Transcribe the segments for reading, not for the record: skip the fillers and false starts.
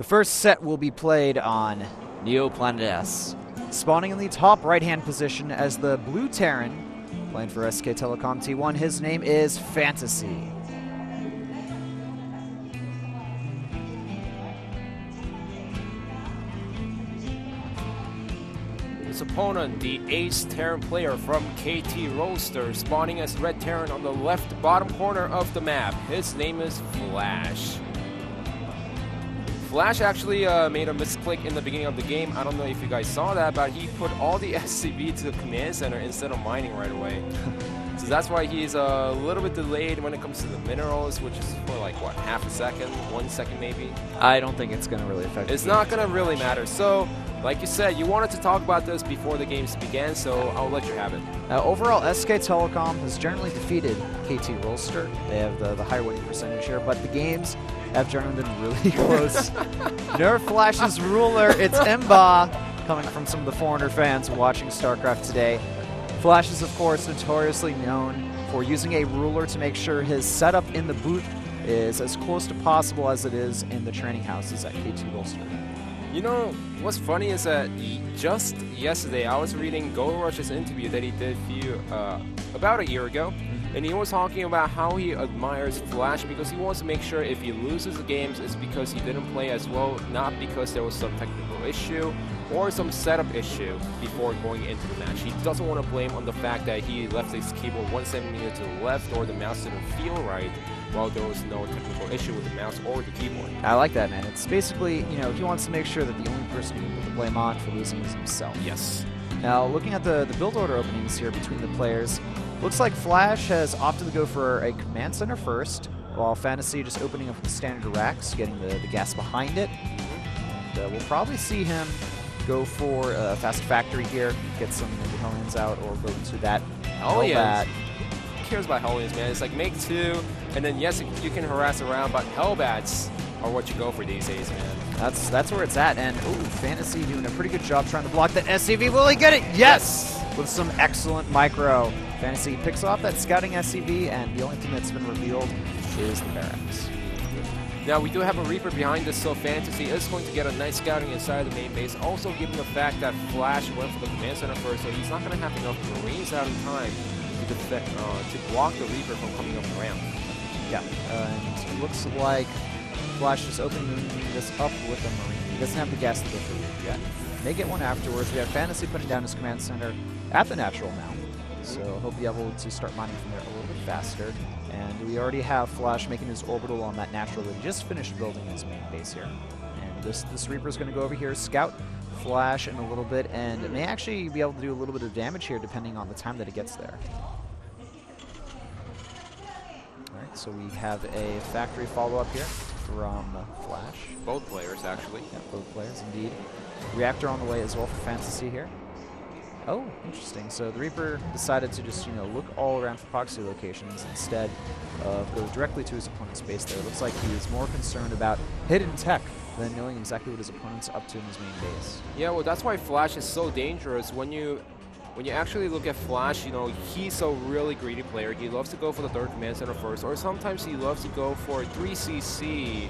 first set will be played on Neoplanet S. Spawning in the top right-hand position as the Blue Terran, playing for SK Telecom T1. His name is Fantasy. His opponent, the Ace Terran player from KT Roaster, spawning as Red Terran on the left bottom corner of the map. His name is Flash. Flash actually made a misclick in the beginning of the game. I don't know if you guys saw that, but he put all the SCV to the command center instead of mining right away. So that's why he's a little bit delayed when it comes to the minerals, which is for like, what, half a second, 1 second maybe? I don't think it's going to really affect It's not going to really matter. So, like you said, you wanted to talk about this before the games began, so I'll let you have it. Overall, SK Telecom has generally defeated KT Roaster. They have the higher winning percentage here, but the games have generally been really close. Nerf Flash's ruler, it's Mba, coming from some of the foreigner fans watching StarCraft today. Flash is, of course, notoriously known for using a ruler to make sure his setup in the booth is as close to possible as it is in the training houses at KT Roaster. You know, what's funny is that just yesterday I was reading Gold Rush's interview that he did about a year ago, and he was talking about how he admires Flash because he wants to make sure if he loses the games it's because he didn't play as well, not because there was some technical issue or some setup issue before going into the match. He doesn't want to blame on the fact that he left his keyboard 1 centimeter to the left or the mouse didn't feel right, while there was no technical issue with the mouse or the keyboard. I like that, man. It's basically, you know, he wants to make sure that the only person he can put the blame on for losing is himself. Yes. Now, looking at the build order openings here between the players, looks like Flash has opted to go for a command center first, while Fantasy just opening up with the standard racks, getting the gas behind it. And we'll probably see him go for a fast factory here, get some Hellions out, or go into that Hellbat. Who cares about Hellions, man? It's like make two, and then yes, you can harass around, but Hellbats are what you go for these days, man. That's where it's at, and ooh, Fantasy doing a pretty good job trying to block that SCV. Will he get it? Yes! With some excellent micro. Fantasy picks off that scouting SCV, and the only thing that's been revealed is the barracks. Now, we do have a Reaper behind us, so Fantasy is going to get a nice scouting inside the main base. Also, given the fact that Flash went for the command center first, so he's not going to have enough Marines out in time to block the Reaper from coming up the ramp. Yeah, and it looks like Flash is opening this up with a Marine. He doesn't have the gas to go for Reaper yet. May get one afterwards. We have Fantasy putting down his command center at the natural now. So he'll be able to start mining from there a little bit faster. And we already have Flash making his orbital on that natural that he just finished building his main base here. And this Reaper is going to go over here, scout Flash in a little bit, and it may actually be able to do a little bit of damage here depending on the time that it gets there. Alright, so we have a factory follow-up here from Flash. Both players, actually. Yeah, both players, indeed. Reactor on the way as well for Fantasy here. Oh, interesting. So the Reaper decided to just, you know, look all around for proxy locations instead of go directly to his opponent's base there. It looks like he's more concerned about hidden tech than knowing exactly what his opponent's up to in his main base. Yeah, well, that's why Flash is so dangerous. When you actually look at Flash, you know, he's a really greedy player. He loves to go for the third command center first, or sometimes he loves to go for 3CC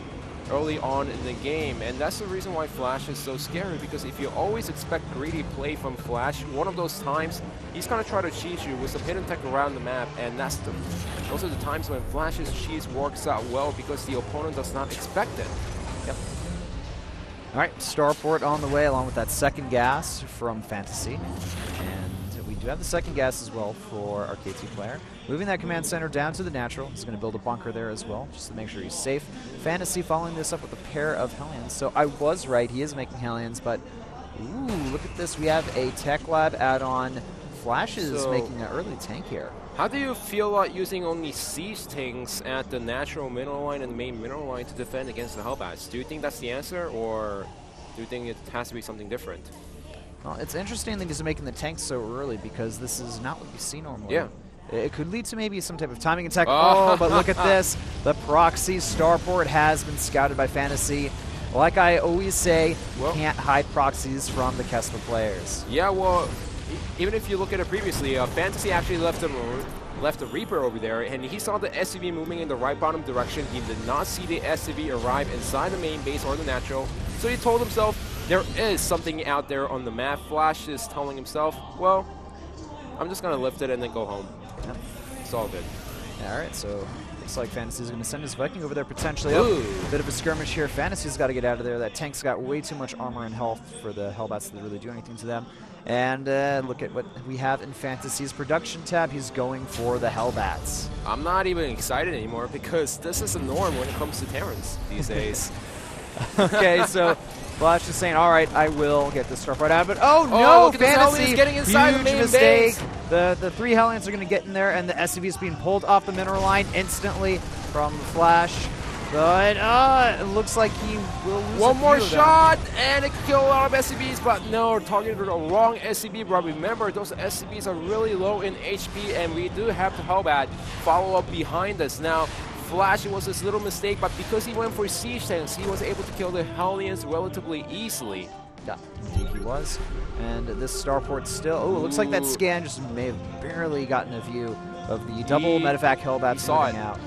early on in the game, and that's the reason why Flash is so scary, because if you always expect greedy play from Flash, one of those times he's going to try to cheat you with some hidden tech around the map, and those are the times when Flash's cheese works out well because the opponent does not expect it. Yep. Alright, Starport on the way along with that second gas from Fantasy, and we do have the second gas as well for our KT player. Moving that command center down to the natural. He's going to build a bunker there as well, just to make sure he's safe. Fantasy following this up with a pair of Hellions. So I was right, he is making Hellions, but ooh, look at this. We have a Tech Lab add-on. Flash is making an early tank here. How do you feel about using only siege tanks at the natural mineral line and the main mineral line to defend against the Hellbats? Do you think that's the answer, or do you think it has to be something different? Well, it's interesting that he's making the tanks so early, because this is not what you see normally. Yeah. It could lead to maybe some type of timing attack. Oh, but look at this. The proxy Starport has been scouted by Fantasy. Like I always say, you can't hide proxies from the Kessler players. Yeah, well, even if you look at it previously, Fantasy actually left a left the Reaper over there, and he saw the SCV moving in the right bottom direction. He did not see the SCV arrive inside the main base or the natural, so he told himself there is something out there on the map. Flash is telling himself, well, I'm just going to lift it and then go home. Yep. It's all good. Alright, so looks like Fantasy's going to send his Viking over there potentially. Ooh. Oh, bit of a skirmish here. Fantasy's got to get out of there. That tank's got way too much armor and health for the Hellbats to really do anything to them. And look at what we have in Fantasy's production tab. He's going for the Hellbats. I'm not even excited anymore because this is the norm when it comes to Terrans these days. Okay, so Flash is saying, all right, I will get this stuff right out. But oh no, Fantasy, getting inside huge the main mistake. base. The 3 Hellions are going to get in there, and the SCV is being pulled off the mineral line instantly from the Flash. But it lose One more shot, and it can kill a lot of SCVs, but no, targeted the wrong SCV. But remember, those SCVs are really low in HP, and we do have the Hellbat follow up behind us. Now, Flash, it was his little mistake, but because he went for siege tanks, he was able to kill the Hellions relatively easily. Yeah, indeed he was. And this starport still, oh, it looks like that scan just may have barely gotten a view of the double medevac Hellbats moving out.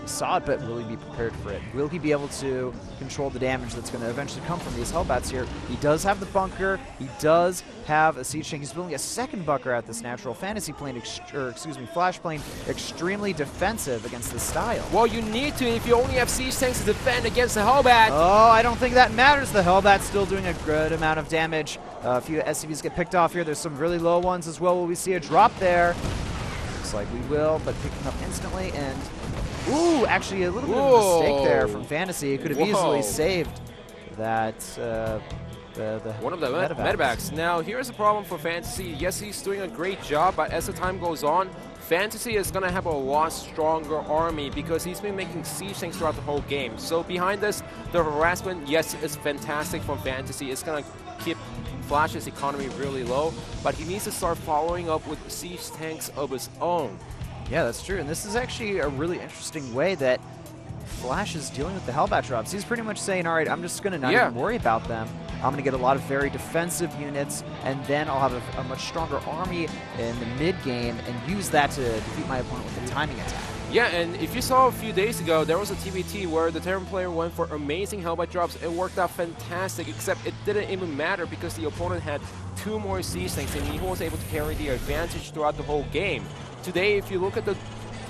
Saw it, but will he be prepared for it? Will he be able to control the damage that's going to eventually come from these Hellbats here? He does have the bunker. He does have a siege tank. He's building a second bunker at this natural. Fantasy plane, Flash plane, extremely defensive against this style. Well, you need to if you only have siege tanks to defend against the Hellbat. Oh, I don't think that matters. The Hellbat's still doing a good amount of damage. A few SCVs get picked off here. There's some really low ones as well. Will we see a drop there? Looks like we will, but picking up instantly and... Ooh, actually a little bit of a mistake there from Fantasy. It could have easily saved that one of the medevacs. Now, here's the problem for Fantasy. Yes, he's doing a great job, but as the time goes on, Fantasy is going to have a lot stronger army because he's been making siege tanks throughout the whole game. So behind this, the harassment, yes, is fantastic from Fantasy. It's going to keep Flash's economy really low, but he needs to start following up with siege tanks of his own. Yeah, that's true. And this is actually a really interesting way that Flash is dealing with the Hellbat drops. He's pretty much saying, all right, I'm just going to not even worry about them. I'm going to get a lot of very defensive units, and then I'll have a much stronger army in the mid-game and use that to defeat my opponent with a timing attack. Yeah, and if you saw a few days ago, there was a TvT where the Terran player went for amazing Hellbat drops. It worked out fantastic, except it didn't even matter because the opponent had 2 more siege tanks, and he was able to carry the advantage throughout the whole game. Today, if you look at the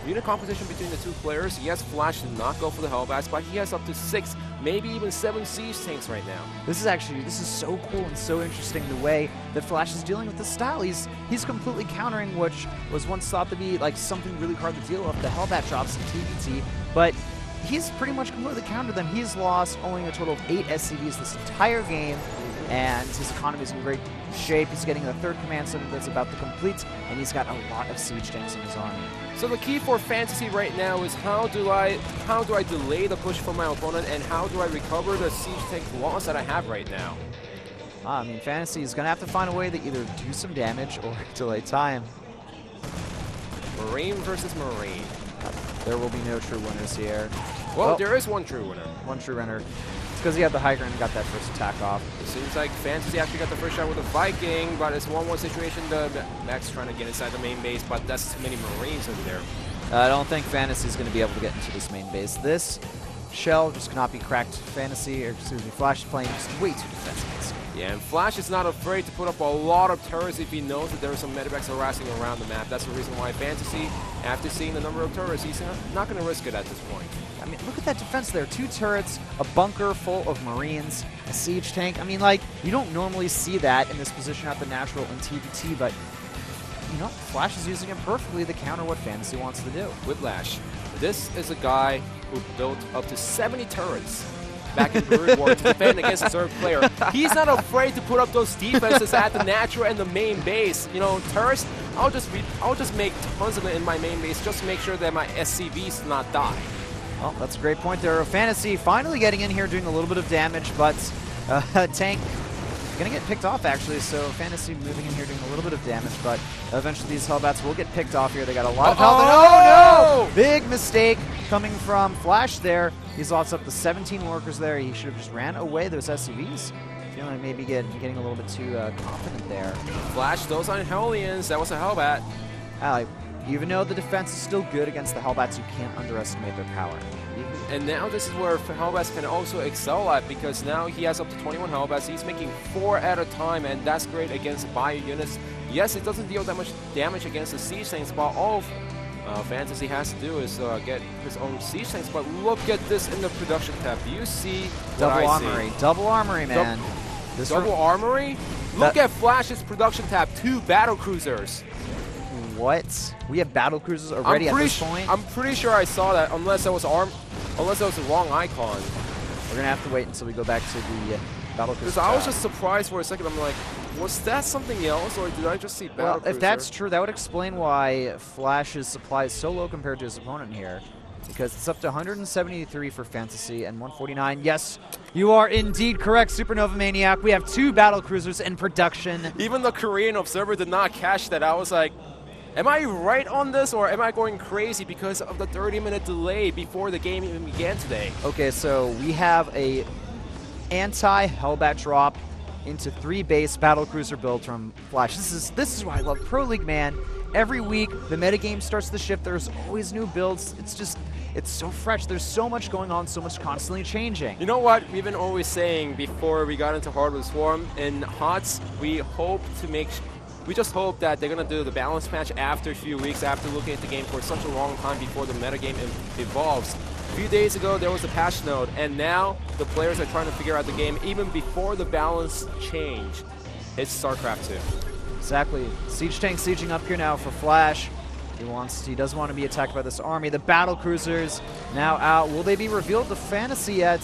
unit composition between the 2 players, yes, Flash did not go for the Hellbats, but he has up to 6, maybe even 7 siege tanks right now. This is so cool and so interesting the way that Flash is dealing with the style. He's completely countering which was once thought to be like something really hard to deal with, the Hellbat drops in TvT, but he's pretty much completely countered them. He's lost only a total of 8 SCVs this entire game, and his economy is in great shape. He's getting the 3rd command center that's about to complete, and he's got a lot of siege tanks in his army. So the key for Fantasy right now is how do I delay the push from my opponent, and how do I recover the siege tank loss that I have right now? I mean, Fantasy is going to have to find a way to either do some damage or delay time. Marine versus Marine. There will be no true winners here. Well, there is one true winner. One true winner. It's because he had the high ground and got that first attack off. It seems like Fantasy actually got the first shot with a Viking, but it's 1-1 situation. The Max trying to get inside the main base, but that's too many Marines over there. I don't think Fantasy is going to be able to get into this main base. This shell just cannot be cracked. Flash is playing just way too defensive. Yeah, and Flash is not afraid to put up a lot of turrets if he knows that there are some medevacs harassing around the map. That's the reason why Fantasy, after seeing the number of turrets, he's not going to risk it at this point. I mean, look at that defense there. 2 turrets, a bunker full of Marines, a siege tank. I mean, like, you don't normally see that in this position at the natural in TvT, but, you know, Flash is using it perfectly to counter what Fantasy wants to do. Whiplash. This is a guy who built up to 70 turrets back in Brood War to defend against a 3rd player. He's not afraid to put up those defenses at the natural and the main base. You know, turrets, I'll just make tons of it in my main base just to make sure that my SCVs do not die. Well, that's a great point there. Fantasy finally getting in here, doing a little bit of damage, but Tank going to get picked off, actually. So Fantasy moving in here, doing a little bit of damage, but eventually these Hellbats will get picked off here. They got a lot of health. Oh, no! Big mistake coming from Flash there. He's lost up to 17 workers there. He should have just ran away those SCVs. Feeling like maybe getting a little bit too confident there. Flash, those aren't Hellions. That was a Hellbat. Even though the defense is still good against the Hellbats, you can't underestimate their power. And now this is where Hellbats can also excel at, because now he has up to 21 Hellbats. He's making 4 at a time, and that's great against bio units. Yes, it doesn't deal that much damage against the siege tanks, but all Fantasy has to do is get his own siege tanks. But look at this in the production tab. Do you see what Double I armory. see? Double armory, man. Double armory? Look at Flash's production tab. 2 battle cruisers. What? We have battle cruisers already at this point? I'm pretty sure I saw that, unless that was the wrong icon. We're gonna have to wait until we go back to the battle cruiser. Because I was just surprised for a second. I'm like, was that something else, or did I just see battle cruiser? If that's true, that would explain why Flash's supply is so low compared to his opponent here. Because it's up to 173 for Fantasy and 149. Yes, you are indeed correct, Supernova Maniac. We have 2 battle cruisers in production. Even the Korean observer did not catch that. I was like, am I right on this, or am I going crazy because of the 30-minute delay before the game even began today? Okay, so we have a anti-Hellbat drop into 3 base battlecruiser build from Flash. This is why I love Pro League, man. Every week, the metagame starts to shift. There's always new builds. It's so fresh. There's so much going on, so much constantly changing. You know what? We've been always saying before we got into Hardwood Swarm, in HOTS, we just hope that they're going to do the balance patch after a few weeks, after looking at the game for such a long time before the metagame evolves. A few days ago, there was a patch note, and now the players are trying to figure out the game even before the balance change. It's Starcraft2. Exactly. Siege tank sieging up here now for Flash. He doesn't want to be attacked by this army. The battle cruisers now out. Will they be revealed to Fantasy yet?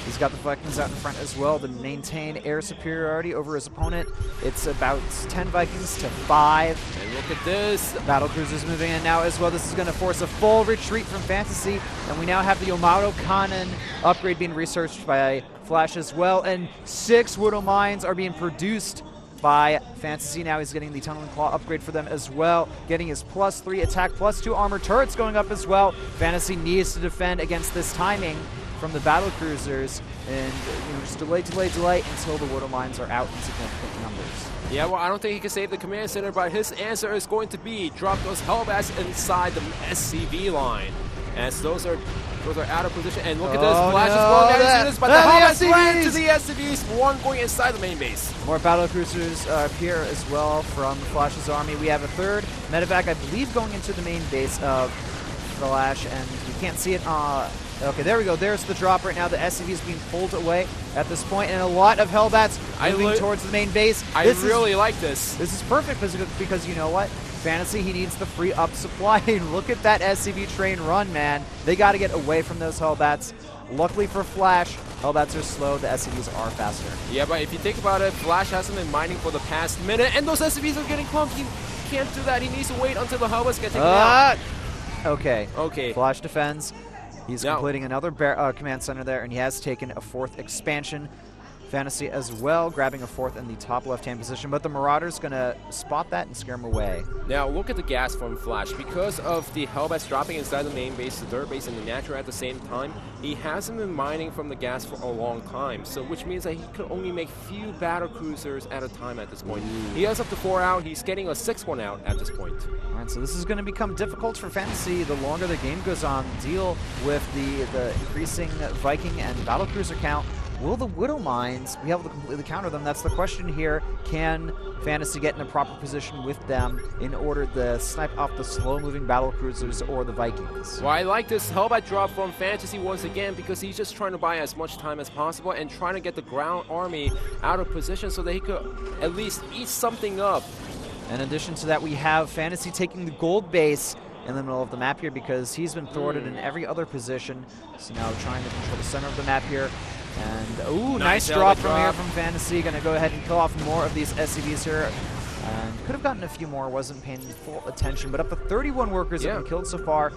He's got the Vikings out in front as well to maintain air superiority over his opponent. It's about 10 Vikings to 5. And look at this. Battle cruisers moving in now as well. This is going to force a full retreat from Fantasy. And we now have the Yamato Cannon upgrade being researched by Flash as well. And 6 Widow Mines are being produced by Fantasy. Now he's getting the Tunnel and Claw upgrade for them as well. Getting his +3 attack, +2 armor turrets going up as well. Fantasy needs to defend against this timing from the battle cruisers, and just delay until the Widow Mines are out in significant numbers. Yeah, well, I don't think he can save the command center, but his answer is going to be drop those Hellbats inside the SCV line, as those are out of position. And look at this, Flash is going down into this, but the Hellbats ran to the SCVs, one going inside the main base. More battle cruisers appear as well from Flash's army. We have a 3rd medevac, I believe, going into the main base of Flash, and we can't see it. Okay, there we go. There's the drop right now. The SCV is being pulled away at this point, and a lot of Hellbats moving towards the main base. I really like this. This is perfect because you know what? Fantasy, he needs the free up supply. Look at that SCV train run, man. They got to get away from those Hellbats. Luckily for Flash, Hellbats are slow. The SCVs are faster. Yeah, but if you think about it, Flash hasn't been mining for the past minute, and those SCVs are getting clumped. He can't do that. He needs to wait until the Hellbats get taken out. Okay. Flash defends. He's completing another command center there, and he has taken a 4th expansion. Fantasy as well, grabbing a 4th in the top left-hand position, but the Marauder's going to spot that and scare him away. Now, look at the gas from Flash. Because of the Hellbats dropping inside the main base, the third base, and the natural at the same time, he hasn't been mining from the gas for a long time, so which means that he could only make few battle cruisers at a time at this point. He has up to 4 out. He's getting a 6th one out at this point. All right, so this is going to become difficult for Fantasy the longer the game goes on. Deal with the increasing Viking and battle cruiser count. Will the Widow Mines be able to completely counter them? That's the question here. Can Fantasy get in a proper position with them in order to snipe off the slow-moving battle cruisers or the Vikings? Well, I like this Hellbat drop from Fantasy once again because he's just trying to buy as much time as possible and trying to get the ground army out of position so that he could at least eat something up. In addition to that, we have Fantasy taking the gold base in the middle of the map here because he's been thwarted in every other position. So now trying to control the center of the map here. And, ooh, nice drop from here from Fantasy. Going to go ahead and kill off more of these SCVs here. And could have gotten a few more, wasn't paying full attention. But up to 31 workers have been killed so far.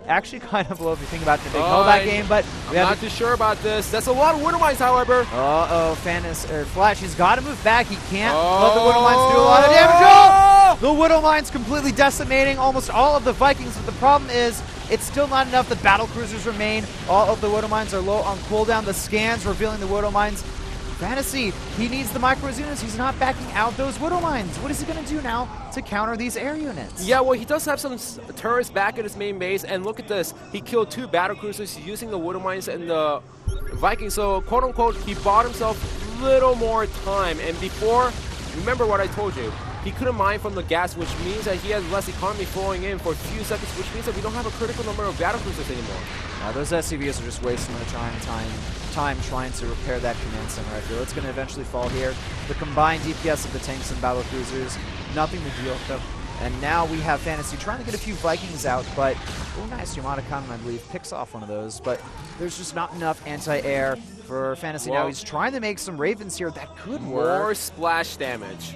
Actually kind of low if you think about the big Hellbat game, but I'm not too sure about this. That's a lot of Widow Mines, however. Flash, he's got to move back. He can't let the Widow Mines do a lot of damage. The Widow Mines completely decimating almost all of the Vikings, but the problem is it's still not enough. The battle cruisers remain. All of the Widow Mines are low on cooldown. The scans revealing the Widow Mines Fantasy, he needs the micros units. He's not backing out those Widow Mines. What is he going to do now to counter these air units? Yeah, well, he does have some turrets back at his main base, and look at this. He killed 2 battlecruisers using the Widow Mines and the Vikings, so quote-unquote, he bought himself a little more time. And before, remember what I told you, he couldn't mine from the gas, which means that he has less economy flowing in for a few seconds, which means that we don't have a critical number of battlecruisers anymore. Those SCVs are just wasting their time trying to repair that command center. I feel it's going to eventually fall here. The combined DPS of the tanks and battlecruisers, nothing to deal with them. And now we have Fantasy trying to get a few Vikings out, but nice, Yamada Khan, I believe, picks off one of those. But there's just not enough anti-air for Fantasy. Now he's trying to make some Ravens here. That could work. More splash damage.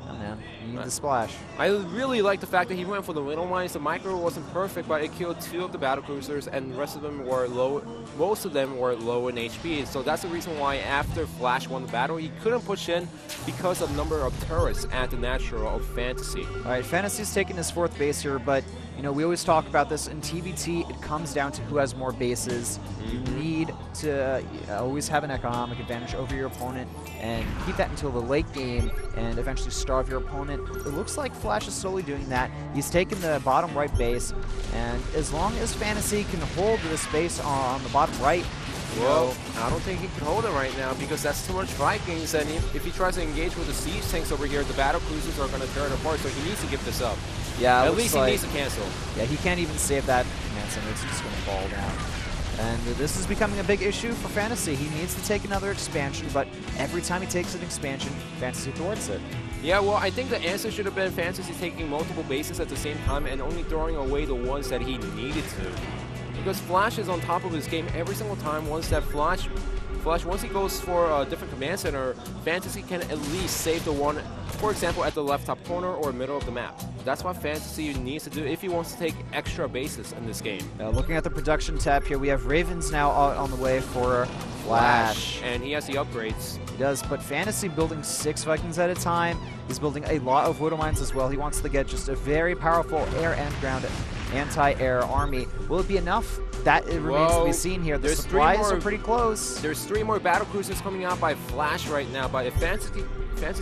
Oh man, you need the splash. I really like the fact that he went for the Widow Mines. The micro wasn't perfect, but it killed 2 of the battlecruisers, and the rest of them were low. Most of them were low in HP. So that's the reason why after Flash won the battle, he couldn't push in because of number of turrets at the natural of Fantasy. All right, Fantasy's taking his 4th base here, but you know we always talk about this in TvT. It comes down to who has more bases. You need to always have an economic advantage over your opponent and keep that until the late game and eventually starve your opponent. It looks like Flash is slowly doing that. He's taken the bottom right base, and as long as Fantasy can hold this base on the bottom right, well, I don't think he can hold it right now because that's too much Vikings, and if he tries to engage with the siege tanks over here, the battlecruisers are going to tear it apart, so he needs to give this up. Yeah, at least he needs to cancel. Yeah, he can't even save that command center. It's just going to fall down. And this is becoming a big issue for Fantasy. He needs to take another expansion, but every time he takes an expansion, Fantasy thwarts it. Yeah, well, I think the answer should have been Fantasy taking multiple bases at the same time and only throwing away the ones that he needed to. Because Flash is on top of his game every single time. Once that Flash, once he goes for a different command center, Fantasy can at least save the one, for example, at the left top corner or middle of the map. That's what Fantasy needs to do if he wants to take extra bases in this game. Looking at the production tab here, we have Ravens now on the way for Flash. And he has the upgrades. He does, but Fantasy building 6 Vikings at a time. He's building a lot of Widow Mines as well. He wants to get just a very powerful air and ground anti-air army. Will it be enough? That remains to be seen here. The supplies are pretty close. There's 3 more battlecruisers coming out by Flash right now, but if Fantasy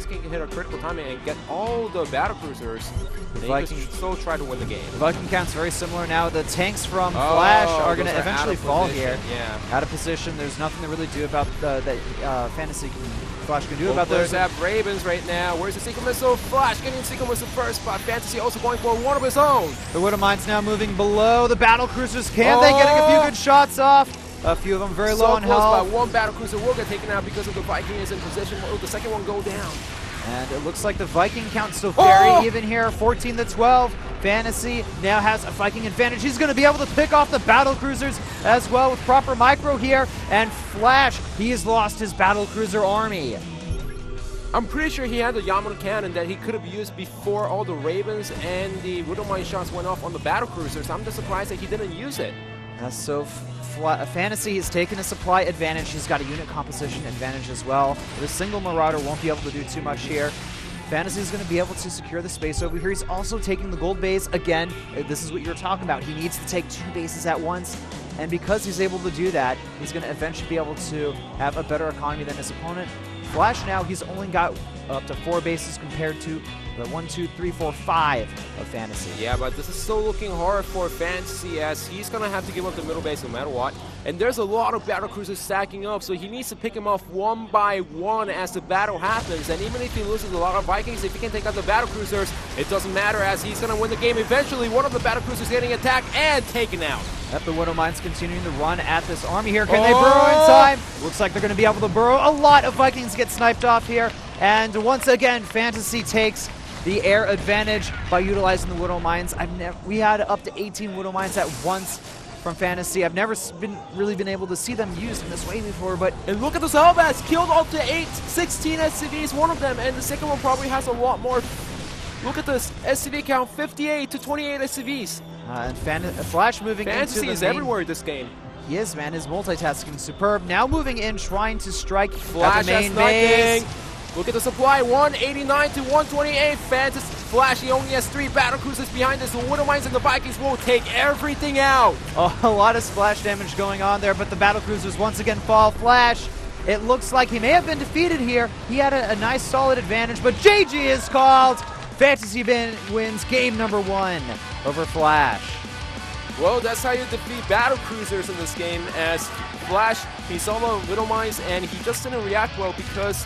can hit a critical timing and get all the battlecruisers, they can still try to win the game. The Viking count's very similar now. The tanks from Flash are going to eventually fall here. Yeah. Out of position. There's nothing to really do about that Fantasy Flash can do about those. There's that Ravens right now. Where's the secret missile? Flash getting the secret missile first, but Fantasy also going for one of his own. The Widow Mines now moving below the battlecruisers. Can they getting a few good shots off? A few of them very low on health. But one battlecruiser will get taken out because of the Viking is in position. Will the second one go down? And it looks like the Viking count still very even here, 14-12. Fantasy now has a Viking advantage. He's going to be able to pick off the battlecruisers as well with proper micro here. And Flash, he has lost his battlecruiser army. I'm pretty sure he had the Yamato cannon that he could have used before all the Ravens and the Widow Mine shots went off on the battlecruisers. I'm just surprised that he didn't use it. So Fantasy has taken a supply advantage. He's got a unit composition advantage as well. The single Marauder won't be able to do too much here. Fantasy is going to be able to secure the space over here. He's also taking the gold base. Again, this is what you were talking about. He needs to take 2 bases at once. And because he's able to do that, he's going to eventually be able to have a better economy than his opponent. Flash now, he's only got up to 4 bases compared to the 1, 2, 3, 4, 5 of Fantasy. Yeah, but this is still looking hard for Fantasy as he's going to have to give up the middle base no matter what. And there's a lot of battlecruisers stacking up, so he needs to pick them off one by one as the battle happens. And even if he loses a lot of Vikings, if he can take out the battlecruisers, it doesn't matter as he's going to win the game. Eventually, one of the battlecruisers getting attacked and taken out. The Widow Mines continuing to run at this army here. Can they burrow in time? Looks like they're going to be able to burrow. A lot of Vikings get sniped off here. And once again, Fantasy takes the air advantage by utilizing the Widow Mines. We had up to 18 Widow Mines at once from Fantasy. I've never really been able to see them used in this way before, but... And look at this Hellbats! Killed up to 16 SCVs, one of them, and the second one probably has a lot more. Look at this, SCV count, 58 to 28 SCVs. And Flash moving into the Fantasy is everywhere this game. He is, man. His multitasking superb. Now moving in, trying to strike Flash at the main base. Look at the supply, 189 to 128. Fantasy Flash, he only has 3 battlecruisers behind this. The Widow Mines and the Vikings will take everything out. Oh, a lot of splash damage going on there, but the battlecruisers once again fall. Flash, It looks like he may have been defeated here. He had a nice solid advantage, but JG is called. Fantasy wins game number 1 over Flash. Well, that's how you defeat battle cruisers in this game, as Flash, he solo Little Mice, and he just didn't react well because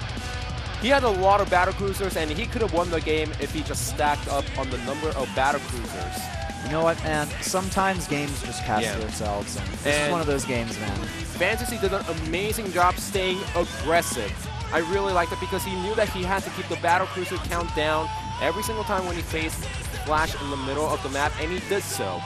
he had a lot of battle cruisers, and he could have won the game if he just stacked up on the number of battle cruisers. You know what, man? Sometimes games just cast themselves, and this is one of those games, man. Fantasy did an amazing job staying aggressive. I really liked it because he knew that he had to keep the battle cruiser count down every single time when he faced Flash in the middle of the map, and he did so.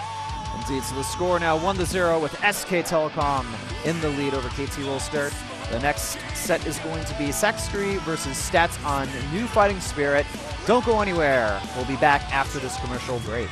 Indeed, so the score now 1-0 with SK Telecom in the lead over KT Wolster. The next set is going to be Sextree versus Stats on New Fighting Spirit. Don't go anywhere. We'll be back after this commercial break.